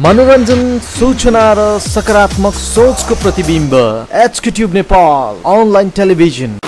मनोरञ्जन सूचना र सकारात्मक सोचको प्रतिबिम्ब HK tube Nepal online television.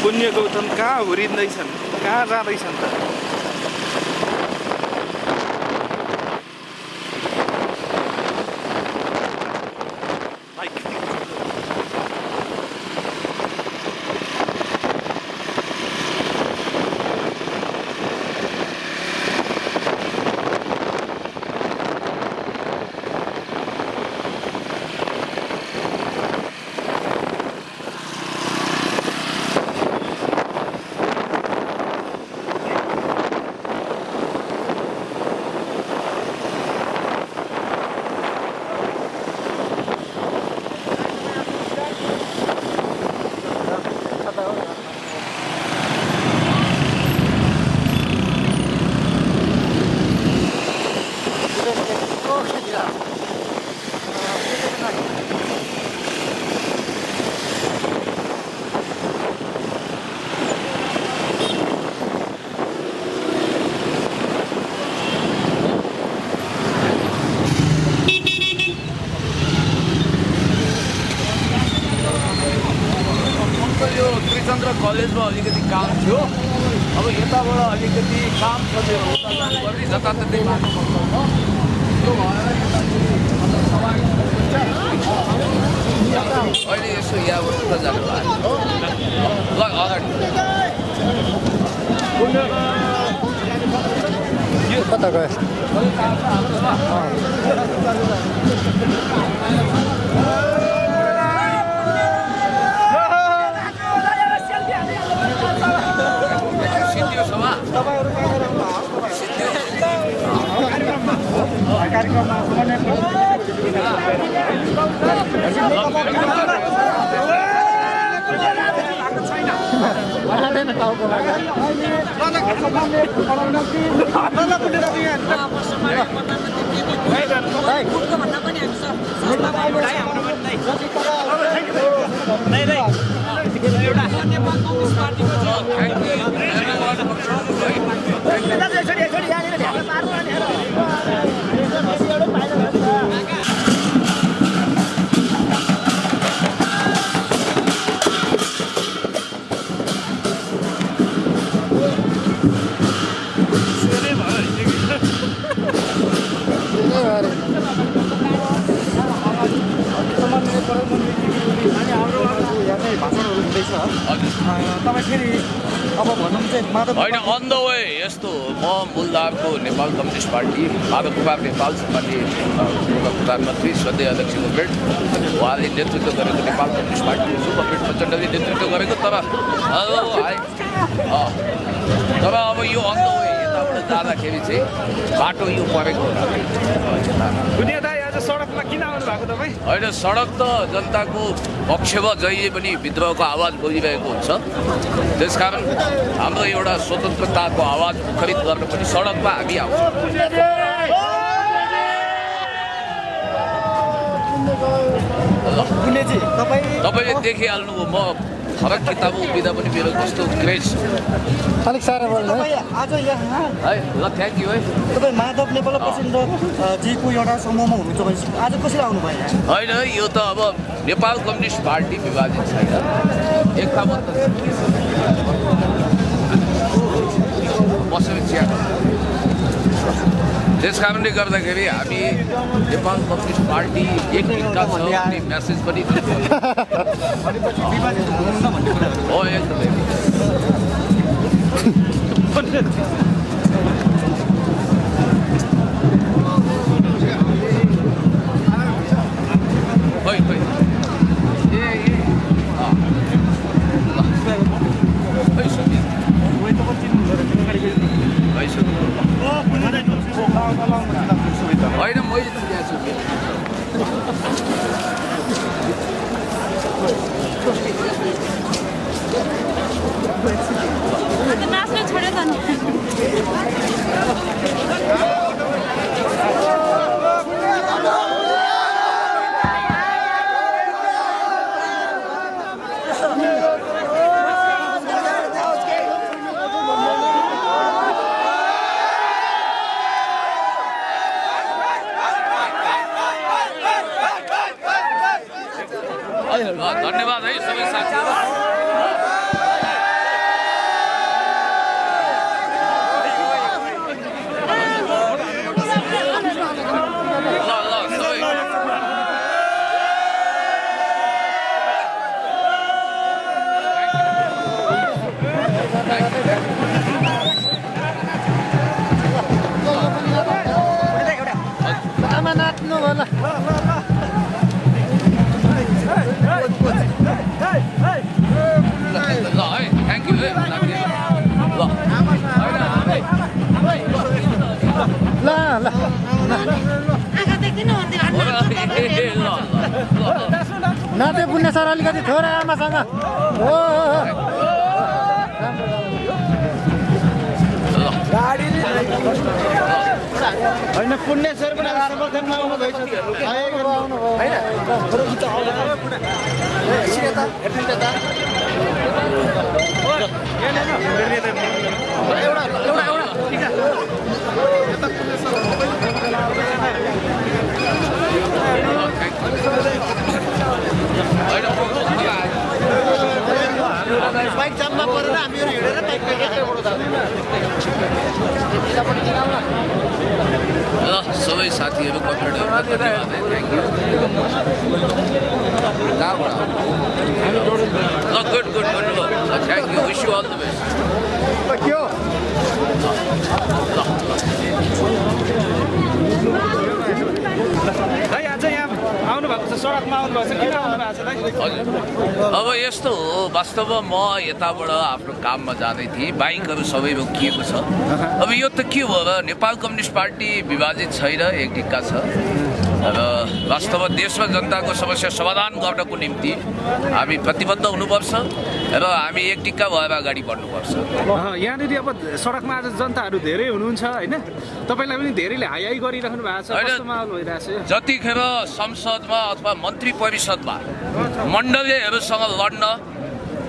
Punya Gautam कहाँ हुरिँदैछन्, कहाँ जाँदैछन् त? चन्द्र कलेजमा अलिकति काम थियो। अब यताबाट अलिकति काम खोजेर उता जानुपर्ने, जताततै अहिले यसो यहाँबाट उता जानु भयो। ल अगाडि यो कता गयो? होइन अन द वे यस्तो म मूलधारको नेपाल कम्युनिस्ट पार्टी माधव कुमार नेपाल सम्बन्धी प्रधानमन्त्री सधैँ अध्यक्षको भेट उहाँले नेतृत्व गरेको नेपाल कम्युनिस्ट पार्टीको छु। कमरेड प्रचण्डले नेतृत्व गरेको। तर अब यो अन द वे यताबाट जाँदाखेरि चाहिँ बाटो यो परेको सडकमा किन आउनु भएको तपाईँ? होइन सडक त जनताको पक्षमा जहिले पनि विद्रोहको आवाज बोलिरहेको हुन्छ। त्यसकारण हाम्रो एउटा स्वतन्त्रताको आवाज मुखरित गर्न पनि सडकमा हामी आउँछौँ। तपाईँले देखिहाल्नुभयो म फरक किताब उभिँदा पनि मेरो कस्तो क्रेज अलिक साह्रो बोल्नु आज यहाँ है। ल थ्याङ्क यू है। तपाईँ माधव नेपाल प्रचण्डजीको एउटा समूहमा हुनुहुन्छ भने आज कसरी आउनुभयो? होइन यो त अब नेपाल कम्युनिस्ट पार्टी विभाजित छैन, एकताबद्ध बसेर चिया। त्यस कारणले गर्दाखेरि हामी नेपाल कम्युनिस्ट पार्टी एक दिनका छ भन्ने म्यासेज पनि हो एकदमै। नाच्न छोड्यो त नि धन्यवाद है सबै साथीहरू ल है थ्याङ्क यू है ल आँखा देख्दैन नाते पुण्य सर अलिकति थोरै आमासँग हो होइन पुण्य सर पनि आर्मखेलमा आउनु भइसक्यो बाइक जाममा परेर हामीहरू हिँडेर बाइक ल सबै साथीहरू कमेन्टहरूमा धन्यवाद है थ्याङ्क यू ल good thank you wish you all the best आज यहाँ आउनु भएको छ सडकमा आउनु भएको छ किन आउनु भएको छ हजुर अब यस्तो हो वास्तवमा म यताबाट आफ्नो काममा जाँदै थिएँ बाइकहरू सबै रोकिएको छ अब यो त के भयो र नेपाल कम्युनिस्ट पार्टी विभाजित छैन एक ढिक्का छ र वास्तवमा देशमा जनताको समस्या समाधान गर्नको निम्ति हामी प्रतिबद्ध हुनुपर्छ र हामी एक टिक्का भएर अगाडि बढ्नुपर्छ यहाँनिर अब सडकमा आज जनताहरू धेरै हुनुहुन्छ होइन तपाईँलाई पनि धेरैले हाई गरिराख्नु भएको छ कस्तो माहौल भइरहेछ जतिखेर संसदमा अथवा मन्त्री परिषदमा मण्डलीहरूसँग लड्न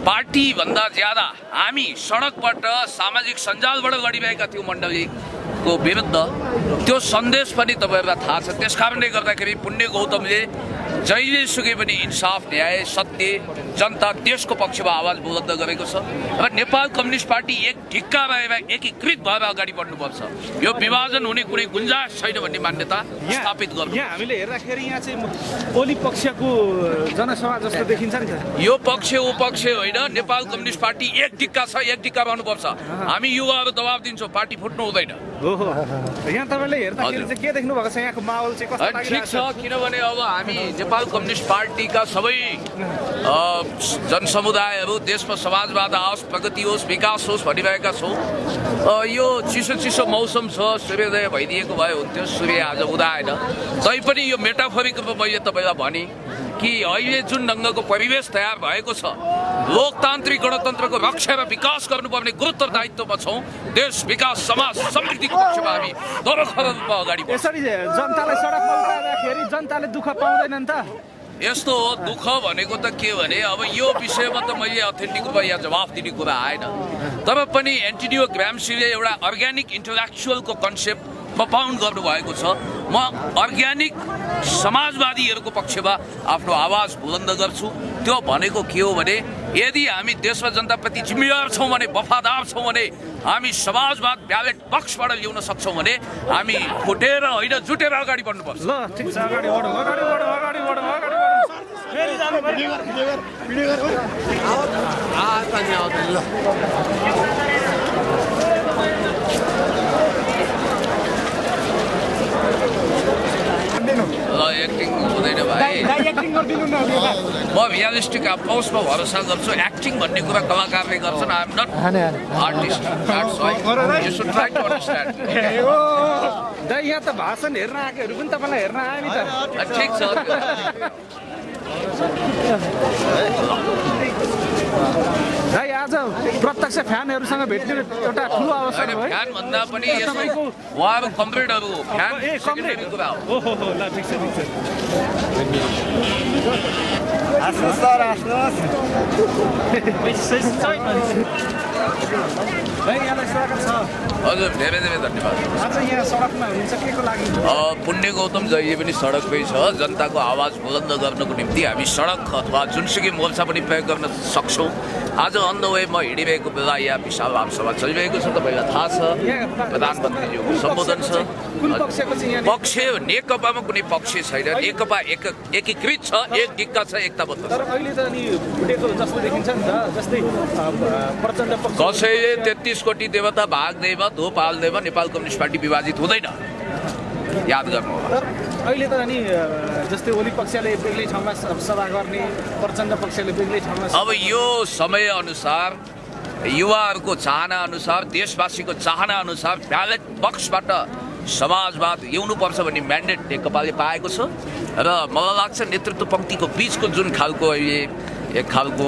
पार्टीभन्दा ज्यादा हामी सडकबाट सामाजिक सञ्जालबाट लडिरहेका थियौँ मण्डलीको विरुद्ध त्यो सन्देश पनि तपाईँहरूलाई थाहा छ त्यस कारणले गर्दाखेरि पुण्य गौतमले जहिले सुकै पनि इन्साफ न्याय सत्य जनता देशको पक्षमा आवाज बुलन्द गरेको छ र नेपाल कम्युनिस्ट पार्टी एक ढिक्का भएर एकीकृत भएर अगाडि बढ्नुपर्छ यो विभाजन हुने कुनै गुन्जाइस छैन भन्ने मान्यता स्थापित गर्नु यहाँ हामीले हेर्दाखेरि यहाँ चाहिँ ओली पक्षको जनसभा जस्तो देखिन्छ नि त यो पक्ष उपक्ष होइन नेपाल कम्युनिस्ट पार्टी एक ढिक्का छ एक ढिक्का रहनुपर्छ हामी युवाहरू दबाब दिन्छौँ पार्टी फुट्नु हुँदैन हो यहाँ तपाईँले हेर्दाखेरि चाहिँ के देख्नु भएको छ यहाँको माहौल चाहिँ कस्तो ठिक छ किनभने अब हामी नेपाल कम्युनिस्ट पार्टीका सबै जनसमुदायहरू देशमा समाजवाद आओस् प्रगति होस् विकास होस् भनिरहेका छौँ यो चिसो मौसम छ सूर्योदय भइदिएको भए हुन्थ्यो सूर्य आज उदाएन तैपनि यो मेटाफोरिक रूपमा मैले तपाईँलाई भने कि अहिले जुन ढङ्गको परिवेश तयार भएको छ लोकतान्त्रिक गणतन्त्रको रक्षा र विकास गर्नुपर्ने गुरुत्तर दायित्वमा छौँ देश विकास समाज समृद्धिको पक्षमा हामी दरखर रूपमा अगाडि यसरी जनतालाई सडकमा उतार्दाखेरि जनताले दुःख पाउँदैनन् त यस्तो हो दुःख भनेको त के भने अब यो विषयमा त मैले अथेन्टिक रूपमा यहाँ जवाफ दिने कुरा आएन तर पनि एन्टोनियो ग्राम्सीले एउटा अर्ग्यानिक इन्टलेक्चुअलको कन्सेप्ट propound गर्नुभएको छ म अर्ग्यानिक समाजवादीहरूको पक्षमा आफ्नो आवाज बुलन्द गर्छु त्यो भनेको के हो भने यदि हामी देशमा जनताप्रति जिम्मेवार छौँ भने वफादार छौँ भने हामी समाजवाद ब्यालेट बक्सबाट ल्याउन सक्छौँ भने हामी फुटेर होइन जुटेर अगाडि बढ्नुपर्छ ल ठिक छ अगाडि बढौँ अगाडि बढौँ अगाडि बढौँ अगाडि बढौँ फेरि जानु पर्यो गरिदिनु ल एक्टिङ हुँदैन भाइ एक्टिङ गरिदिनु न म रियलिस्टिक अप्रोचमा भरोसा गर्छु एक्टिङ भन्ने कुरा कलाकारले गर्छन् I am not artist that's why you should try to understand दाइ यहाँ त भाषण हेर्न आएकोहरू पनि तपाईँलाई हेर्न आयो नि त ठिक छ दाइ आज प्रत्यक्ष फ्यानहरूसँग भेट्ने एउटा ठुलो अवसर होइन हो है फ्यान भन्दा पनि यसो उहाँहरू कम्रेडहरू फ्यान सेकेन्डरी कुरा हो ओहो हो ल ठिक छ आस्नुहोस् सर आस्नुहोस् भाइ यहाँलाई स्वागत छ हजुर धेरै धेरै धन्यवाद आज यहाँ सडकमा हुनुहुन्छ के को लागि पुण्य गौतम जहिले पनि सडकमै छ जनताको आवाज बुलन्द गर्नको निम्ति हामी सडक अथवा जुनसुकै मोर्चा पनि प्रयोग गर्न सक्छौँ आज अन द वे म हिँडिरहेको बेला यहाँ विशाल आमसभा चलिरहेको छ तपाईँलाई थाहा छ प्रधानमन्त्रीज्यूको सम्बोधन छ कुन पक्षको चाहिँ यहाँ पक्ष नेकपामा कुनै पक्ष छैन नेकपा एकीकृत छ एक दिक्क छ एकताबद्ध तर अहिले त अनि फुटेको जस्तो देखिन्छ नि त जस्तै प्रचण्ड पक्ष कसैले 33 कोटी देवता भाग्दैमा धोप हाल्दैमा नेपाल कम्युनिस्ट पार्टी विभाजित हुँदैन याद गर्नु तर अहिले त अनि जस्तै ओली पक्षले बेग्लै ठाउँमा सभा गर्ने प्रचण्ड पक्षले बेग्लै ठाउँमा अब यो समय अनुसार युवाहरूको चाहना अनुसार देशवासीको चाहना अनुसार ब्यालेट बक्सबाट समाजवाद ल्याउनुपर्छ भन्ने म्यान्डेट नेकपाले पाएको छ र मलाई लाग्छ नेतृत्व पङ्क्तिको बिचको जुन खालको अहिले एक खालको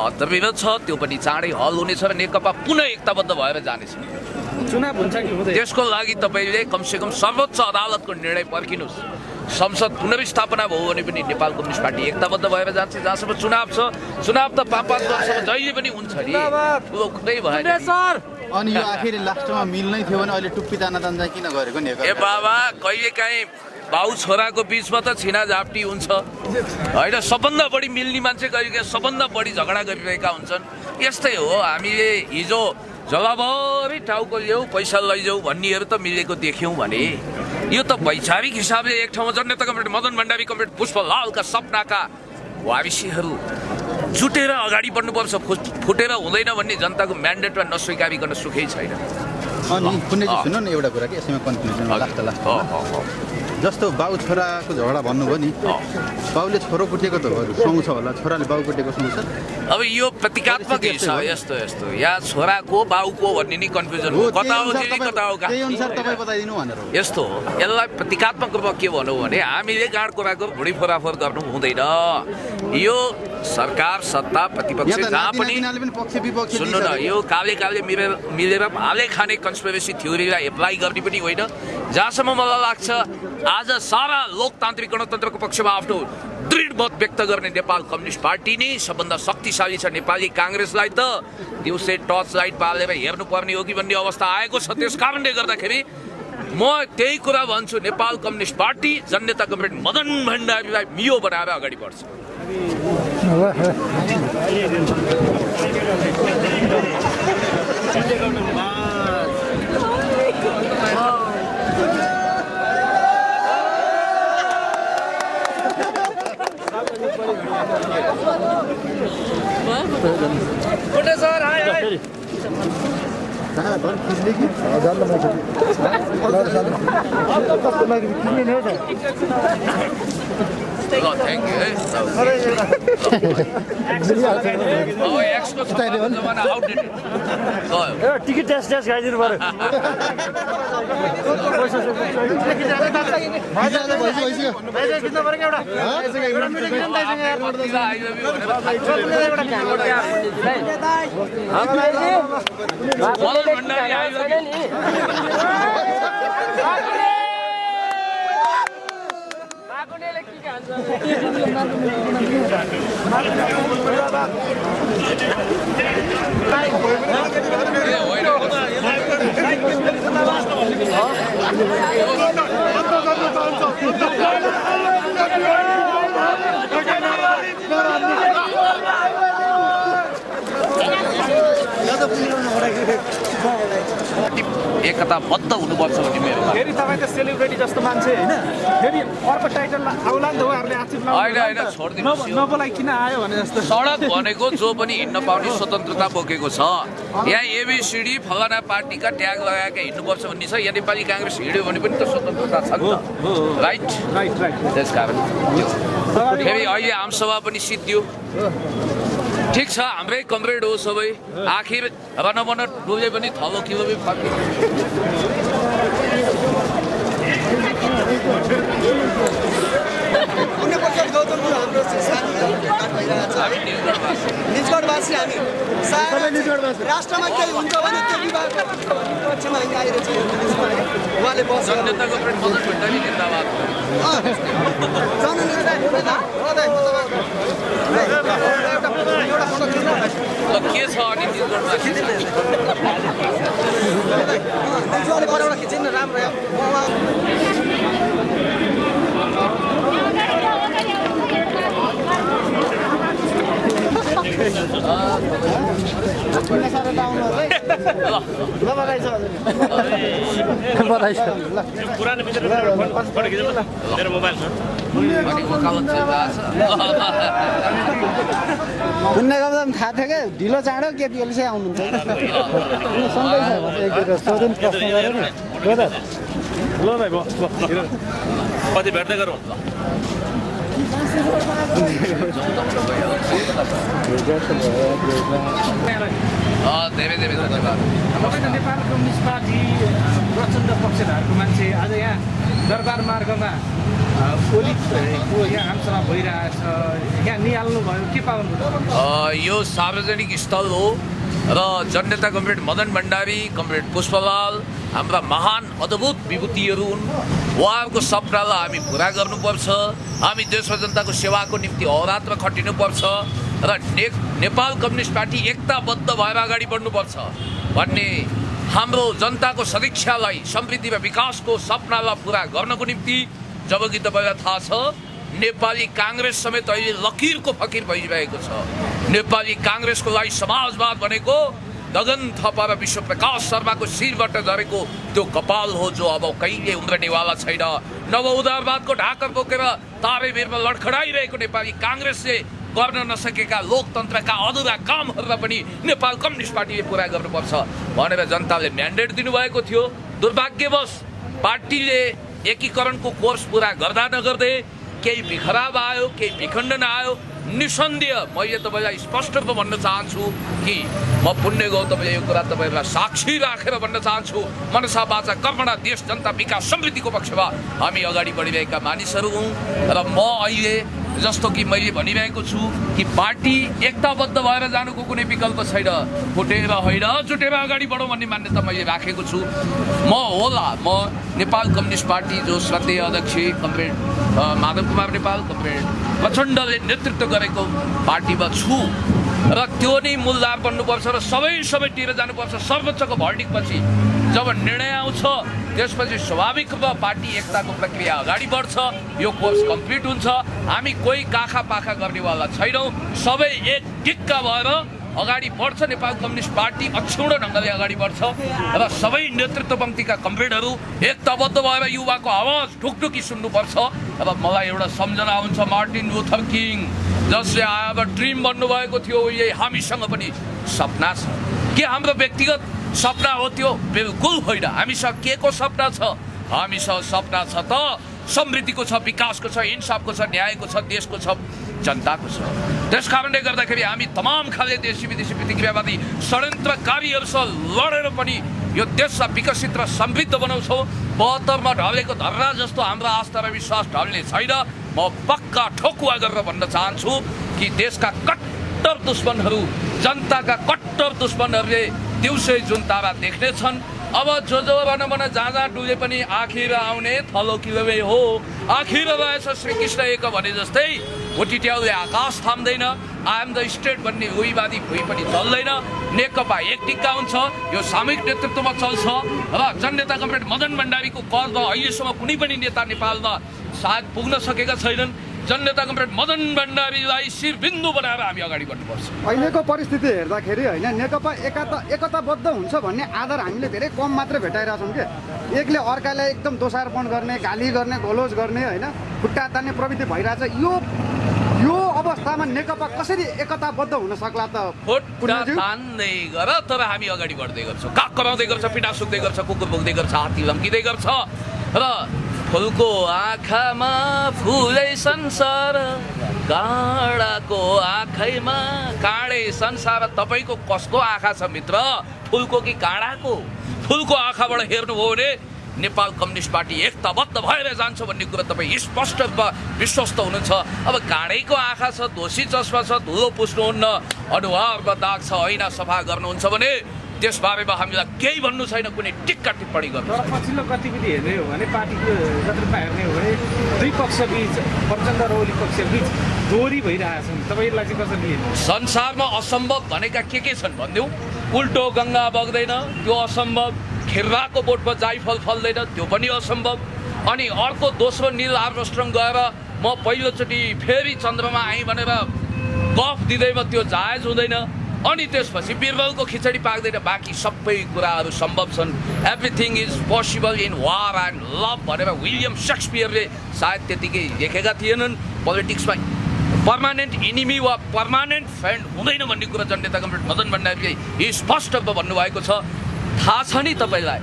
मतभेद छ त्यो पनि चाँडै हल हुनेछ र नेकपा पुनः एकताबद्ध भएर जानेछ चुनाव हुन्छ कि हुँदैन त्यसको लागि तपाईँले कमसेकम सर्वोच्च अदालतको निर्णय पर्खिनुहोस् संसद पुनर्स्थापना भयो भने पनि नेपाल कम्युनिस्ट पार्टी एकताबद्ध भएर जान्छ जहाँसम्म चुनाव छ चुनाव त 5-5 वर्षमा जहिले पनि हुन्छ नि ठुलो कुरै भएन अनि यो आखिर लास्टमा मिल्नै थियो भने अहिले टुप्पी ताना तान्जा किन गरेको नि ए बाबा कहिलेकाहीँ बाउ छोराको बिचमा त छिना झाप्टी हुन्छ होइन सबभन्दा बढी मिल्ने मान्छे कहिलेकाहीँ सबभन्दा बढी झगडा गरिरहेका हुन्छन् यस्तै हो हामीले हिजो जलाभरि टाउको ल्याऊ पैसा लैजाऊ भन्नेहरू त मिलेको देख्यौँ भने यो त वैचारिक हिसाबले एक ठाउँमा जननेता कमरेड मदन भण्डारी कमरेड पुष्पलालका सपनाका वारिसीहरू जुटेर अगाडि बढ्नुपर्छ फुटेर हुँदैन भन्ने जनताको म्यान्डेटमा नस्वीकारिकन सुखै छैन अनि कुनै चाहिँ सुन्नु न एउटा कुरा कि यसैमा कन्क्लुजन लास्ट जस्तो बाउ छोराको झगडा भन्नुभयो नि बाउले छोरो कुटेको त सुहाउँछ होला छोराले बाउ कुटेको सुहाउँछ अब यो प्रतीकात्मक हिसाब यस्तो यस्तो या छोराको बाउको भन्ने नि कन्फ्युजन हो कता हो दिल्ली कता हो त्यही अनुसार तपाईँ बताइदिनु भनेर यस्तो हो यसलाई प्रतीकात्मक रूपमा के भनौँ भने हामीले गाँड कुराको भुँडी फोराफोर गर्नु हुँदैन यो सरकार सत्ता प्रतिपक्ष जहाँ पनि सुन्नु न यो काले काले मिलेर भाले खाने कन्स्पिरेसी थ्योरीलाई एप्लाई गर्ने पनि होइन जहाँसम्म मलाई लाग्छ आज सारा लोकतान्त्रिक गणतन्त्रको पक्षमा आफ्नो दृढ मत व्यक्त गर्ने नेपाल कम्युनिस्ट पार्टी नै सबभन्दा शक्तिशाली छ नेपाली काङ्ग्रेसलाई त दिउँसै टर्च लाइट बालेर हेर्नुपर्ने हो कि भन्ने अवस्था आएको छ त्यस कारणले गर्दाखेरि म त्यही कुरा भन्छु नेपाल कम्युनिस्ट पार्टी जननेता कमरेड मदन भण्डारीलाई मियो बनाएर अगाडि बढ्छ थ्याङ्क यू है टिकट टेस्ट खाइदिनु पर्यो एकताबद्ध हुनुपर्छ भन्ने मेरो माग। फेरि तपाईँ त सेलिब्रेटी जस्तो मान्छे होइन फेरि अर्को टाइटल आउला नि त उहाँहरूले आक्षेप होइन, छोडिदिनुहोस् यो। नबोलाई किन आयो भने जस्तो सडक भनेको जो पनि हिँड्न पाउने स्वतन्त्रता बोकेको छ। यहाँ एबिसिडी फलाना पार्टीका ट्याग लगाएका हिँड्नुपर्छ भन्ने छ। यहाँ नेपाली काङ्ग्रेस हिँड्यो भने पनि त स्वतन्त्रता छ नि त, राइट? राइट त्यसकारण फेरि अहिले आमसभा पनि सिद्धियो। ठिक छ, हाम्रै कमरेड हो सबै। आखिर रनबन डुबे पनि थलो किलो फर्कियो। निजगढवासी हामी राष्ट्रमा केही हुन्छ भने त्यो विभागमा आइरहेछ उहाँले बस्छ जनताको प्रेम मदन भण्डारी जिन्दाबाद। के छ अनि निजगढवासी खिचिन्न राम्रो अनि वकालत चाहिँ पुण्य गर्दा पनि थाहा थियो क्या ढिलो चाँडो केपिएलसी आउनुहुन्छ कति भेट्दै गरौँ धेरै धेरै धन्यवाद। तपाईँ नेपाल कम्युनिस्ट पार्टी प्रचण्ड पक्षधारको मान्छे आज यहाँ दरबार मार्गमा ओलीको यहाँ आमसभा भइरहेछ, यहाँ निहाल्नु भयो, के पाउनु? यो सार्वजनिक स्थल हो र जननेता कमरेड मदन भण्डारी, कमरेड पुष्पलाल हाम्रा महान अद्भुत विभूतिहरू हुन्। उहाँहरूको सपनालाई हामी पुरा गर्नुपर्छ। हामी देश र जनताको सेवाको निम्ति अहोरात्र खटिनुपर्छ र नेपाल कम्युनिस्ट पार्टी एकताबद्ध भएर अगाडि बढ्नुपर्छ भन्ने हाम्रो जनताको सदिच्छालाई, समृद्धि र विकासको सपनालाई पुरा गर्नको निम्ति जबकि तपाईँलाई थाहा छ नेपाली काङ्ग्रेस समेत अहिले लकिरको फकिर भइरहेको छ। नेपाली काङ्ग्रेसको लागि समाजवाद भनेको गगन थापा र विश्वप्रकाश शर्माको शिरबाट झरेको त्यो कपाल हो जो अब कहिले उम्रनेवाला छैन। नवउदारवादको ढाका बोकेर तारेभिरमा लडखडाइरहेको नेपाली काङ्ग्रेसले गर्न नसकेका लोकतन्त्रका अधुरा कामहरूलाई पनि नेपाल कम्युनिस्ट पार्टीले पुरा गर्नुपर्छ भनेर जनताले म्यान्डेट दिनुभएको थियो। दुर्भाग्यवश पार्टीले एकीकरणको कोर्स पुरा गर्दा नगर्दै केही बिखराव आयो, केही विखण्डन आयो। निसन्देह मैले तपाईँलाई स्पष्ट रूपमा भन्न चाहन्छु कि म पुण्य गौतमले यो कुरा तपाईँहरूलाई साक्षी राखेर भन्न चाहन्छु, मनसा वाचा कर्मणा देश जनता विकास समृद्धिको पक्षमा हामी अगाडि बढिरहेका मानिसहरू हौँ र म अहिले जस्तो कि मैले भनिरहेको छु कि पार्टी एकताबद्ध भएर जानुको कुनै विकल्प छैन। फुटेर होइन जुटेर अगाडि बढौँ भन्ने मान्यता मैले राखेको छु। म नेपाल कम्युनिस्ट पार्टी जो श्रद्धेय अध्यक्ष कमरेड माधव कुमार नेपाल, कमरेड प्रचण्डले नेतृत्व गरेको पार्टीमा छु र त्यो नै मूलधार बन्नुपर्छ र सबै समेटिएर जानुपर्छ। सर्वोच्चको भर्डिकपछि जब निर्णय आउँछ त्यसपछि स्वाभाविक रूपमा पार्टी एकताको प्रक्रिया अगाडि बढ्छ, यो कोर्स कम्प्लिट हुन्छ। हामी कोही काखा पाखा गर्नेवाला छैनौँ, सबै एक टिक्का भएर अगाडि बढ्छ। नेपाल कम्युनिस्ट पार्टी अक्षुण्ण ढङ्गले अगाडि बढ्छ र सबै नेतृत्व पङ्क्तिका कमरेडहरू एकताबद्ध भएर युवाको आवाज ढुकढुकी सुन्नुपर्छ। र मलाई एउटा सम्झना हुन्छ मार्टिन लुथर किङ जसले अब ड्रिम भन्नुभएको थियो, यही हामीसँग पनि सपना छ। के हाम्रो व्यक्तिगत सपना हो त्यो? बिल्कुल होइन। हामीसँग के को सपना छ? हामीसँग सपना छ त समृद्धिको छ, विकासको छ, इन्साफको छ, न्यायको छ, देशको छ, जनताको छ। त्यस कारणले गर्दाखेरि हामी तमाम खाले देशी विदेशी प्रतिक्रियावादी षड्यन्त्रकारीहरूसँग लडेर पनि यो देशलाई विकसित र समृद्ध बनाउँछौँ। 72मा ढलेको धर्रा जस्तो हाम्रो आस्था र विश्वास ढल्ने छैन। म पक्का ठोकुवा गरेर भन्न चाहन्छु कि देशका कट्टर दुश्मनहरू, जनताका कट्टर दुश्मनहरूले दिउँसै जुन तारा देख्नेछन्, अब जो भन जहाँ डुले पनि आखिर आउने थलो किलोमै हो। आखिर रहेछ श्रीकृष्ण एक भने जस्तै भुटिट्याउले आकाश थाम्दैन, आइएम द स्टेट भन्ने रुईवादी भुइँ पनि चल्दैन। नेकपा एक टिक्का हुन्छ, यो सामूहिक नेतृत्वमा चल्छ र जननेता कमरेड मदन भण्डारीको कदमा अहिलेसम्म कुनै पनि नेता नेपालमा सायद पुग्न सकेका छैनन्। जननेता कमरेड मदन भण्डारीलाई शिरबिन्दु बनाएर हामी अगाडि बढ्नुपर्छ। अहिलेको परिस्थिति हेर्दाखेरि होइन नेकपा एकताबद्ध हुन्छ भन्ने आधार हामीले धेरै कम मात्रै भेटाइरहेछौँ के। एकले अर्कालाई एकदम दोषारोपण गर्ने, गाली गर्ने, गोलोज गर्ने होइन, खुट्टा तान्ने प्रवृत्ति भइरहेछ। यो अवस्थामा नेकपा कसरी एकताबद्ध हुन सक्ला त? खुट्टा तान्दै गर तर हामी अगाडि बढ्दै गर्छौँ। काग कराउँदै गर्छ, पिटा सुक्दै गर्छ, कुकुर भोग्दै गर्छ, हात्ती धम्किँदै गर्छ र फुलको आँखामा फुलै संसार, काँडाको आँखैमा काँडै संसार। तपाईँको कसको आँखा छ मित्र? फुलको कि काँडाको? फुलको आँखाबाट हेर्नुभयो भने नेपाल कम्युनिस्ट पार्टी एकताबद्ध भएर जान्छ भन्ने कुरा तपाईँ स्पष्ट विश्वस्त हुनुहुन्छ। अब काँडैको आँखा छ, दोषी चस्मा छ, धुलो पुस्नुहुन्न, अनुहारमा दाग छ, ऐना सफा गर्नुहुन्छ भने त्यसबारेमा हामीलाई केही भन्नु छैन, कुनै टिक्का टिप्पणी गर्नु। तर पछिल्लो गतिविधि हेर्ने हो भने पार्टीको नेतृत्वमा हेर्ने हो भने दुई पक्षबीच, प्रचण्ड र ओली पक्षबीच दोहोरी भइरहेछन्। तपाईँलाई चाहिँ कसरी लिनु? संसारमा असम्भव भनेका के छन् भनिदेऊ? उल्टो गङ्गा बग्दैन, त्यो असम्भव। खिर्राको बोटमा जाइफल फल्दैन, त्यो पनि असम्भव। अनि अर्को दोस्रो नील आर्मस्ट्रङ गएर म पहिलोचोटि फेरि चन्द्रमा आएँ भनेर गफ दिँदैमा त्यो जायज हुँदैन। अनि त्यसपछि बिरबलको खिचडी पाक्दैन, बाँकी सबै कुराहरू सम्भव छन्। Everything is possible in war and love भनेर विलियम सेक्सपियरले सायद त्यतिकै लेखेका थिएनन्। पोलिटिक्समा पर्मानेन्ट इनिमी वा पर्मानेन्ट फ्रेन्ड हुँदैन भन्ने कुरा जननेता कमरेड मदन भण्डारीले स्पष्ट भन्नुभएको छ। थाहा छ नि तपाईँलाई?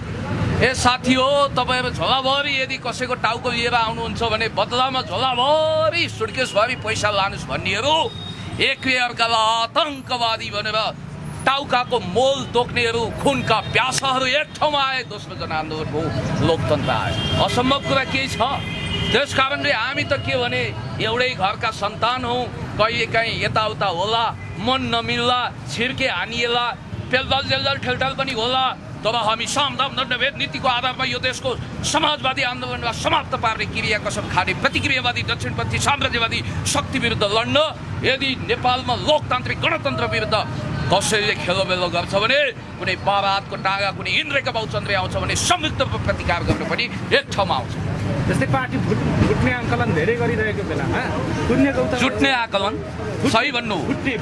ए साथी हो, तपाईँहरू झोलाभरि यदि कसैको टाउको लिएर आउनुहुन्छ भने बदलामा झोलाभरि सुटकेसभरि पैसा लानुहोस् भन्नेहरू एकै अर्कालाई आतङ्कवादी भनेर टाउकाको मोल तोक्नेहरू, खुनका प्यासाहरू एक ठाउँमा आए, दोस्रो जनआन्दोलन हो, लोकतन्त्र आयो। असम्भव कुरा केही छ? त्यस कारणले हामी त के भने एउटै घरका सन्तान हौँ। कहिलेकाहीँ यताउता होला, मन नमिल्ला, छिर्के हानिएला, पेलदल जेलदल ठेलठाल पनि होला, तर हामी सामदाम दण्डभेद नीतिको आधारमा यो देशको समाजवादी आन्दोलनलाई समाप्त पार्ने क्रिया कसम खाने प्रतिक्रियावादी दक्षिणपन्थी साम्राज्यवादी शक्ति विरुद्ध लड्न यदि नेपालमा लोकतान्त्रिक गणतन्त्र विरुद्ध कसैले खेलोमेलो गर्छ भने, कुनै बारातको टागा, कुनै इन्द्रका बाउचन्द्रे आउँछ भने संयुक्त प्रतिकार गर्न पनि एक ठाउँमा आउँछ। जस्तै पार्टी फुट्ने आङ्कलन धेरै गरिरहेको बेलामा जुट्ने आकलन सही भन्नु,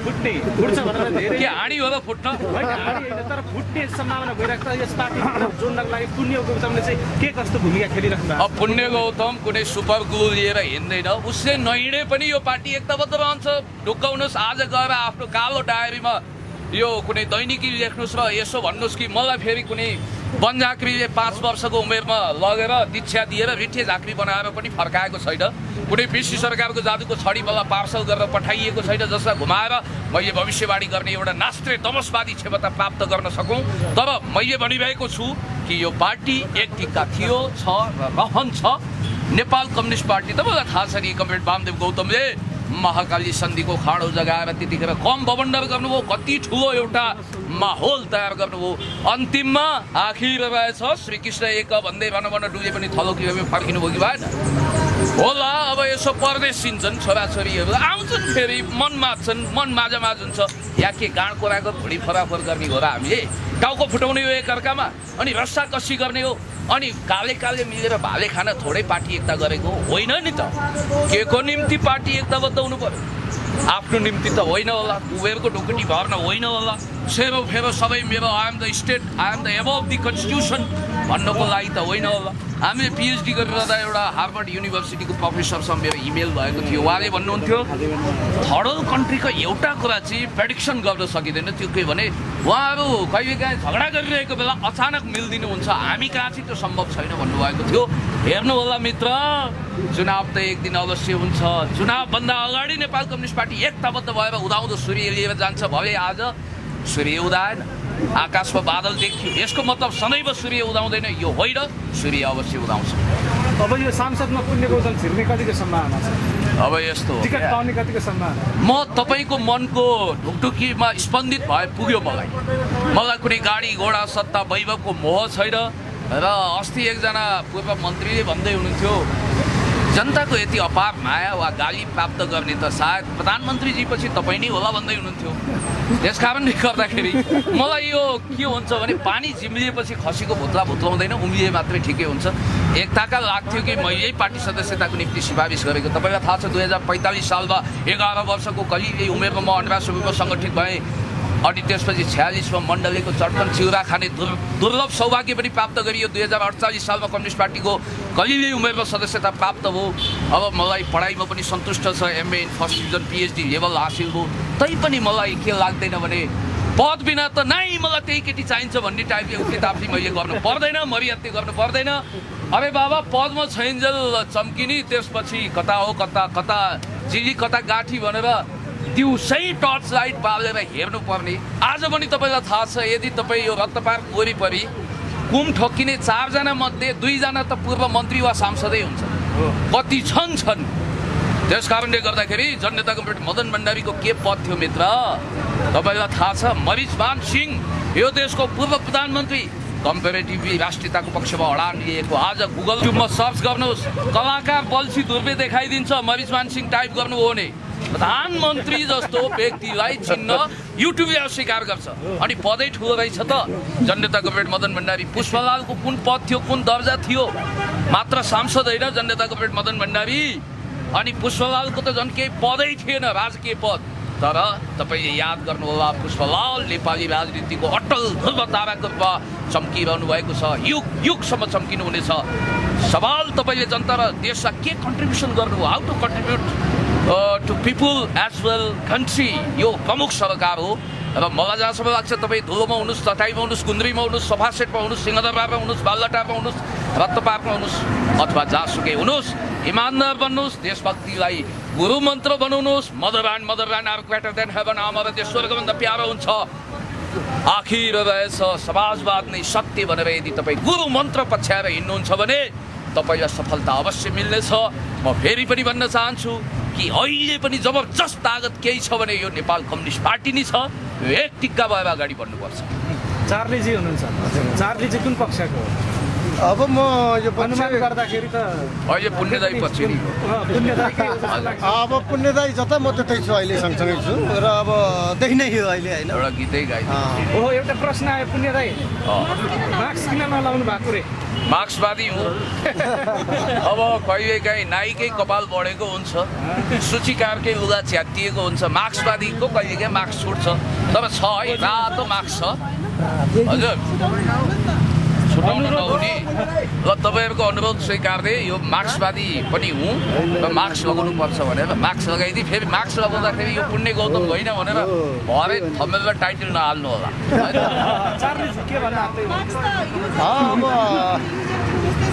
फुट्छ भनेर धेरै के हाडी होला फुट्न? तर फुट्ने सम्भावना भइरहेको छ। यस पार्टी जोड्नको लागि पुण्य गौतमले चाहिँ के कस्तो भूमिका खेलिराख्नु भएको? अब पुण्य गौतम कुनै सुपर ग्लु लिएर हिँड्दैन, उसले नहिँडे पनि यो पार्टी एकताबद्ध रहन्छ। ढुक्काउनुहोस्, आज गएर आफ्नो कालो डायरीमा यो कुनै दैनिकी लेख्नुहोस् र यसो भन्नुहोस् कि मलाई फेरि कुनै बनझाँक्रीले 5 वर्षको उमेरमा लगेर दीक्षा दिएर रिठे झाँक्री बनाएर पनि फर्काएको छैन। कुनै विश्व सरकारको जादुको छडी मलाई पार्सल गरेर पठाइएको छैन जसलाई घुमाएर मैले भविष्यवाणी गर्ने एउटा नास्त्रे तमसवादी क्षमता प्राप्त गर्न सकौँ। तर मैले भनिरहेको छु कि यो पार्टी एक टिक्का थियो, छ र रहन्छ। नेपाल कम्युनिस्ट पार्टी त मलाई थाहा छ नि, कमरेड वामदेव गौतमले महाकाली सन्धिको खाडो जगाएर त्यतिखेर कम बवन्डर गर्नुभयो, कति ठुलो एउटा माहौल तयार गर्नुभयो। अन्तिममा आखिर रहेछ श्रीकृष्ण एक भन्दै भन डुले पनि थलो कि फर्किनु भयो कि भएन होला। अब यसो परदेश सिन्छन् छोराछोरीहरू, आउँछन् फेरि मन माझ्छन्, मन माझ हुन्छ। या के गाँड कोराको भुँडी फराफर गर्ने हो र हामीले? टाउको फुटाउने हो एकअर्कामा, अनि रस्सा कसी गर्ने हो, अनि काले काले मिलेर भाले खान थोरै पार्टी एकता गरेको होइन नि त। के को निम्ति पार्टी एकताबद्ध हुनु पर्यो? आफ्नो निम्ति त होइन होला, कुबेरको ढुकुटी भर्न होइन होला, सेरो फेरो सबै मेरो I am the state, I am the above the constitution भन्नको लागि त होइन होला। हामीले पिएचडी गरिरहँदा एउटा हार्वर्ड युनिभर्सिटीको प्रोफेसरसँग मेरो इमेल भएको थियो। उहाँले भन्नुहुन्थ्यो थर्ड वर्ल्ड कन्ट्रीको एउटा कुरा चाहिँ प्रेडिक्सन गर्न सकिँदैन, त्यो के भने उहाँहरू कहिलेकाहीँ झगडा गरिरहेको बेला अचानक मिलिदिनुहुन्छ, हामी कहाँ चाहिँ त्यो सम्भव छैन भन्नुभएको थियो। हेर्नु होला मित्र, चुनाव त एक दिन अवश्य हुन्छ। चुनावभन्दा अगाडि नेपाल कम्युनिस्ट पार्टी एकताबद्ध भएर उदाउँदो सूर्य लिएर जान्छ। भए आज सूर्य उदाएन, आकाशमा बादल देखियो, यसको मतलब सदैव सूर्य उदाउँदैन यो होइन, सूर्य अवश्य उदाउँछ। अब यो सांसदमा पुण्य गौतम छिर्ने कतिको सम्भावना छ? अब यस्तो टिकट पाउने कतिको सम्भावना? म तपाईँको मनको ढुकढुकीमा स्पन्दित भए पुग्यो। मलाई कुनै गाडी घोडा सत्ता वैभवको मोह छैन। र अस्ति एकजना पूर्व मन्त्रीले भन्दै हुनुहुन्थ्यो जनताको यति अपार माया वा गाली प्राप्त गर्ने त सायद प्रधानमन्त्रीजी पछि तपाईँ नै होला भन्दै हुनुहुन्थ्यो। त्यस कारणले गर्दाखेरि मलाई यो के हुन्छ भने पानी जिम्लिएपछि खसीको भुत्ला भुत्लाउँदैन, उम्लिए मात्रै ठिकै हुन्छ। एकताका लाग्थ्यो कि म यही पार्टी सदस्यताको निम्ति सिफारिस गरेको। तपाईँलाई थाहा छ 2045 सालमा 11 वर्षको कलिलै उमेरमा म अन्डा समितिमा सङ्गठित भएँ अनि त्यसपछि 46मा मण्डलीको चटकन चिउरा खाने दुर्लभ सौभाग्य पनि प्राप्त गरियो। 2048 सालमा कम्युनिस्ट पार्टीको कलिलै उमेरमा सदस्यता प्राप्त भयो। अब मलाई पढाइमा पनि सन्तुष्ट छ, MA in first division PhD level हासिल भयो। तैपनि मलाई के लाग्दैन भने पद बिना त नै मलाई त्यही केटी चाहिन्छ भन्ने टाइपले उक्ति मैले गर्नु पर्दैन, मरिहत्ते गर्नु पर्दैन। अरे बाबा पदमा छैन्जेल चम्किनी, त्यसपछि कता हो कता कता जिली कता गाठी भनेर दिउँसै टर्च लाइट बालेर हेर्नुपर्ने। आज पनि तपाईँलाई थाहा छ यदि तपाईँ यो रक्तपात वरिपरि कुम ठोक्किने 4 जना मध्ये 2 जना त पूर्व मन्त्री वा सांसदै हुन्छ, कति छन्। त्यस कारणले गर्दाखेरि जननेता कमरेड मदन भण्डारीको के पद थियो मित्र तपाईँलाई थाहा छ? मरिचमान सिंह यो देशको पूर्व प्रधानमन्त्री कम्पेरेटिभली राष्ट्रियताको पक्षमा अडान लिएको। आज गुगल ट्युबमा सर्च गर्नुहोस्, कलाकार बल्छी धुर्बे देखाइदिन्छ, मरिचमान सिंह टाइप गर्नु हो भने प्रधानमन्त्री जस्तो व्यक्तिलाई चिन्न युट्युबले अस्वीकार गर्छ। अनि पदै ठुलो रहेछ त। जननेता कमरेड मदन भण्डारी, पुष्पलालको कुन पद थियो, कुन दर्जा थियो? मात्र सांसद होइन जननेता कमरेड मदन भण्डारी। अनि पुष्पलालको त झन् केही पदै थिएन, राजकीय पद। तर तपाईँले याद गर्नुहोला, पुष्पलाल नेपाली राजनीतिको अटल ध्रुव ताराको रूपमा चम्किरहनु भएको छ, युग युगसम्म चम्किनु हुनेछ। सवाल तपाईँले जनता र देशलाई के कन्ट्रिब्युसन गर्नु, how to contribute to people as well country, यो प्रमुख सरकार हो। र मलाई जहाँसम्म लाग्छ तपाईँ धुलोमा हुनुहोस्, चटाइमा हुनुहोस्, गुन्द्रीमा हुनुहोस्, सोफासेटमा हुनुहोस्, सिंहदरबारमा हुनुहोस्, बालुवाटारमा हुनुहोस्, रत्नपार्कमा हुनुहोस्, अथवा जहाँसुकै हुनुहोस्, इमान्दार बन्नुहोस्, देशभक्तिलाई गुरु मन्त्र बनाउनुहोस्। Motherland are greater than heaven, हाम्रो देश स्वर्गभन्दा प्यारो हुन्छ। आखिर रहेछ समाजवाद नै सत्य भनेर यदि तपाईँ गुरु मन्त्र पछ्याएर हिँड्नुहुन्छ भने तपाईँलाई सफलता अवश्य मिल्नेछ। म फेरि पनि भन्न चाहन्छु कि अहिले पनि जबरजस्त तागत केही छ भने यो नेपाल कम्युनिस्ट पार्टी नै छ। एक टिक्का भएर अगाडि बढ्नुपर्छ। चार्लीजी हुनुहुन्छ, चार्ली चाहिँ कुन पक्षको? अब म यो अनुमान गर्दाखेरि त अहिले पुण्यदायी पक्ष नि अब पुण्यदायी जता म त्यतै छु, अहिले सँगसँगै छु र अब देखिनै थियो अहिले होइन। एउटा गीतै गाइ। ओहो एउटा प्रश्न आयो पुण्यदायी, मार्क्स किन नलाउनु भएको रे? मार्क्सवादी हुँ। अब कहिलेकाहीँ नाइकै कपाल बढेको हुन्छ, सूचीकारकै लुगा च्यातिएको हुन्छ, मार्क्सवादीको कहिलेकाहीँ मार्क्स छुट्छ। तर छ है, रातो मार्क्स छ हजुर, छुटाउनु नहुने। र तपाईँहरूको अनुरोध स्वीकार्दै यो मार्क्सवादी पनि हुँ र मार्क्स लगाउनु पर्छ भनेर मार्क्स लगाइदिए। फेरि मार्क्स लगाउँदाखेरि यो पुण्य गौतम होइन भनेर भरे थमेल टाइटल नहाल्नु होला।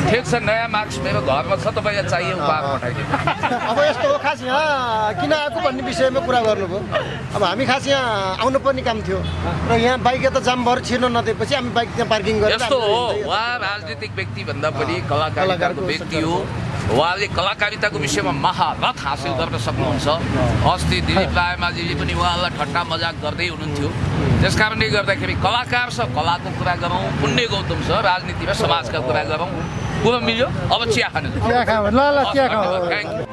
ठिक छ, नयाँ मार्क्स मेरो घरमा छ, तपाईँलाई चाहिए उपहार पठाइदिनु। अब यस्तो हो, खास यहाँ किन आएको भन्ने विषयमा कुरा गर्नुभयो। अब हामी खास यहाँ आउनु पर्ने काम थियो र यहाँ बाइक त जाम भएर छिर्न नदिएपछि हामी बाइक त्यहाँ पार्किङ गरेर। यस्तो हो, उहाँ राजनीतिक व्यक्ति भन्दा पनि कलाकारको व्यक्ति हो। उहाँले कलाकारिताको विषयमा महारथ हासिल गर्न सक्नुहुन्छ। अस्ति दिलीप रायमाझीले पनि उहाँलाई ठट्टा मजाक गर्दै हुनुहुन्थ्यो। त्यस कारणले गर्दाखेरि कलाकार छ, कलाको कुरा गरौँ, पुण्य गौतम छ, राजनीतिमा समाजका कुरा गरौँ। कुरो मिल्यो? अब चिया खानु। चिया खाऊ ल, चिया खाऊ। Thank you.